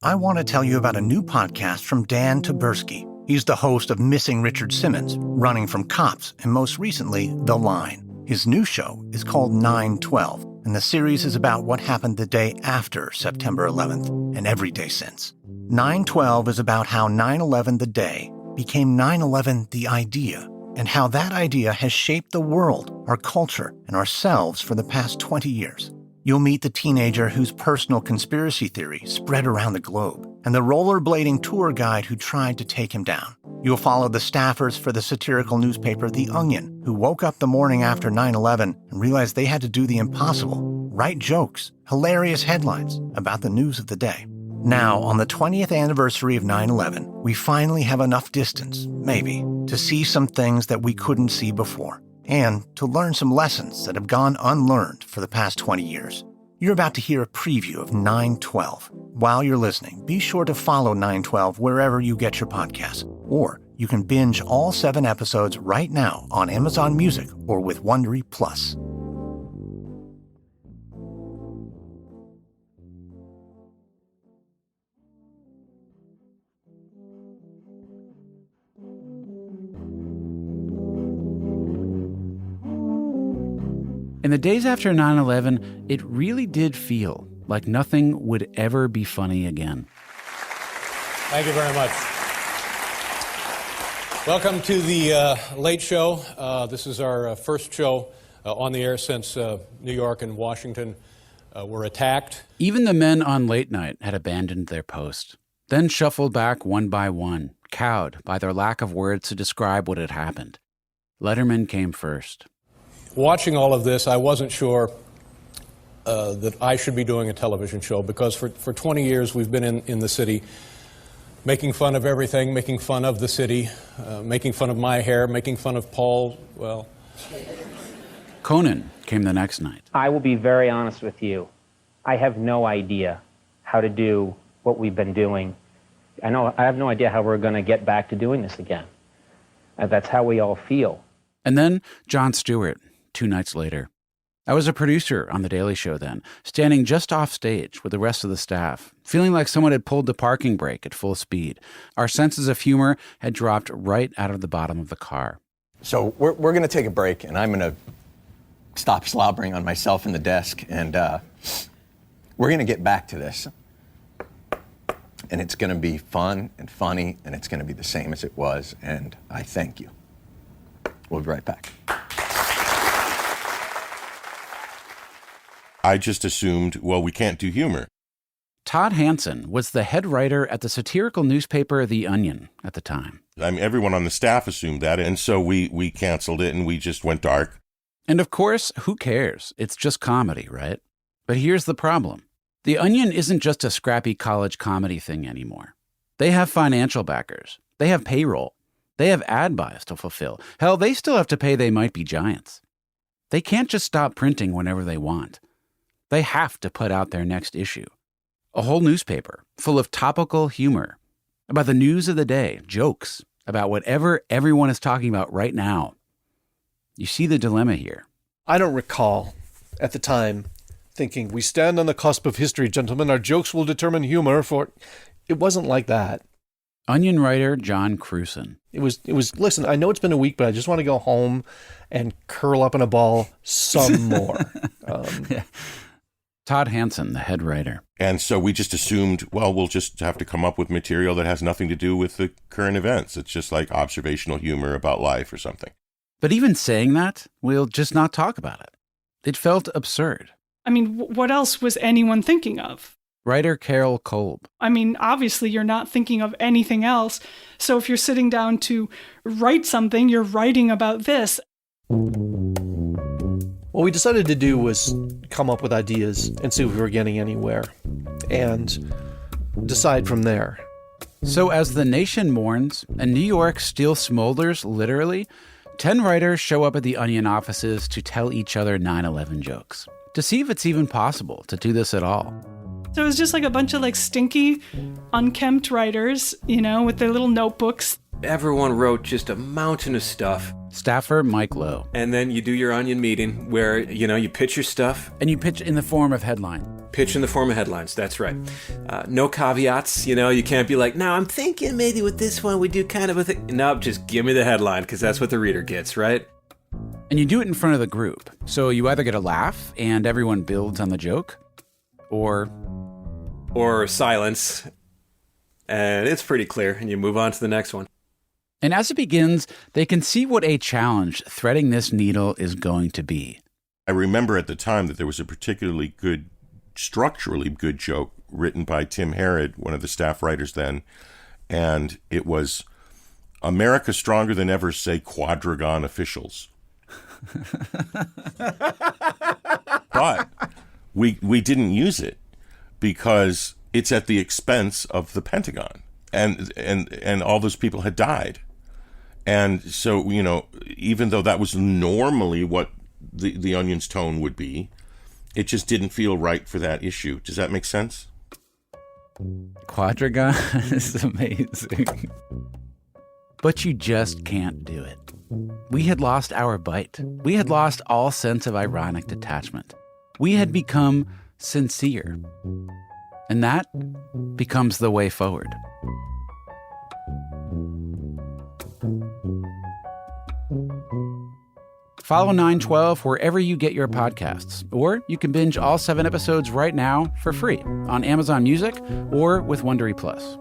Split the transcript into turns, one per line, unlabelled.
I want to tell you about a new podcast from Dan Taberski. He's the host of Missing Richard Simmons, Running from Cops, and most recently, The Line. His new show is called 9/12, and the series is about what happened the day after September 11th and every day since. 9/12 is about how 9/11 the day became 9/11 the idea, and how that idea has shaped the world, our culture, and ourselves for the past 20 years. You'll meet the teenager whose personal conspiracy theory spread around the globe, and the rollerblading tour guide who tried to take him down. You'll follow the staffers for the satirical newspaper The Onion, who woke up the morning after 9/11 and realized they had to do the impossible, write jokes, hilarious headlines about the news of the day. Now, on the 20th anniversary of 9/11, we finally have enough distance, maybe, to see some things that we couldn't see before, and to learn some lessons that have gone unlearned for the past 20 years. You're about to hear a preview of 9/12. While you're listening, be sure to follow 9/12 wherever you get your podcasts, or you can binge all 7 episodes right now on Amazon Music or with Wondery Plus.
In the days after 9/11, it really did feel like nothing would ever be funny again.
Thank you very much. Welcome to the Late Show. This is our first show on the air since New York and Washington were attacked.
Even the men on Late Night had abandoned their post, then shuffled back one by one, cowed by their lack of words to describe what had happened. Letterman came first.
Watching all of this, I wasn't sure that I should be doing a television show, because for 20 years we've been in the city making fun of everything, making fun of the city, making fun of my hair, making fun of Paul, well.
Conan came the next night.
I will be very honest with you. I have no idea how to do what we've been doing. I have no idea how we're going to get back to doing this again. That's how we all feel.
And then Jon Stewart, 2 nights later. I was a producer on The Daily Show then, standing just off stage with the rest of the staff, feeling like someone had pulled the parking brake at full speed. Our senses of humor had dropped right out of the bottom of the car.
So we're going to take a break, and I'm going to stop slobbering on myself in the desk, and we're going to get back to this. And it's going to be fun and funny, and it's going to be the same as it was, and I thank you. We'll be right back.
I just assumed, well, we can't do humor.
Todd Hanson was the head writer at the satirical newspaper The Onion at the time.
I mean, everyone on the staff assumed that, and so we canceled it and we just went dark.
And of course, who cares? It's just comedy, right? But here's the problem. The Onion isn't just a scrappy college comedy thing anymore. They have financial backers. They have payroll. They have ad buys to fulfill. Hell, they still have to pay They Might Be Giants. They can't just stop printing whenever they want. They have to put out their next issue. A whole newspaper full of topical humor about the news of the day, jokes about whatever everyone is talking about right now. You see the dilemma here.
I don't recall, at the time, thinking, we stand on the cusp of history, gentlemen. Our jokes will determine humor for... It wasn't like that.
Onion writer John Crewson.
It was, listen, I know it's been a week, but I just want to go home and curl up in a ball some more.
Yeah. Todd Hanson, the head writer.
And so we just assumed, well, we'll just have to come up with material that has nothing to do with the current events. It's just like observational humor about life or something.
But even saying that, we'll just not talk about it. It felt absurd.
I mean, what else was anyone thinking of?
Writer Carol Kolb.
I mean, obviously you're not thinking of anything else. So if you're sitting down to write something, you're writing about this.
What we decided to do was come up with ideas and see if we were getting anywhere, and decide from there.
So as the nation mourns and New York still smolders, literally, 10 writers show up at the Onion offices to tell each other 9/11 jokes, to see if it's even possible to do this at all.
So it was just like a bunch of like stinky, unkempt writers, you know, with their little notebooks.
Everyone wrote just a mountain of stuff.
Staffer Mike Lowe.
And then you do your Onion meeting where, you know, you pitch your stuff.
And you pitch in the form of headline.
Pitch in the form of headlines, that's right. No caveats, you can't be like, now I'm thinking maybe with this one we do kind of a thing. Nope, just give me the headline, because that's what the reader gets, right?
And you do it in front of the group. So you either get a laugh and everyone builds on the joke, or silence, and it's pretty clear, and you move on to the next one. And as it begins, they can see what a challenge threading this needle is going to be.
I remember at the time that there was a particularly good, structurally good joke written by Tim Herod, one of the staff writers then, and it was, America stronger than ever, say Quadragon officials. But we didn't use it because it's at the expense of the Pentagon, and all those people had died. And so, even though that was normally what the Onion's tone would be, it just didn't feel right for that issue. Does that make sense?
Quadragon is amazing. But you just can't do it. We had lost our bite. We had lost all sense of ironic detachment. We had become sincere. And that becomes the way forward. Follow 912 wherever you get your podcasts, or you can binge all 7 episodes right now for free on Amazon Music or with Wondery Plus.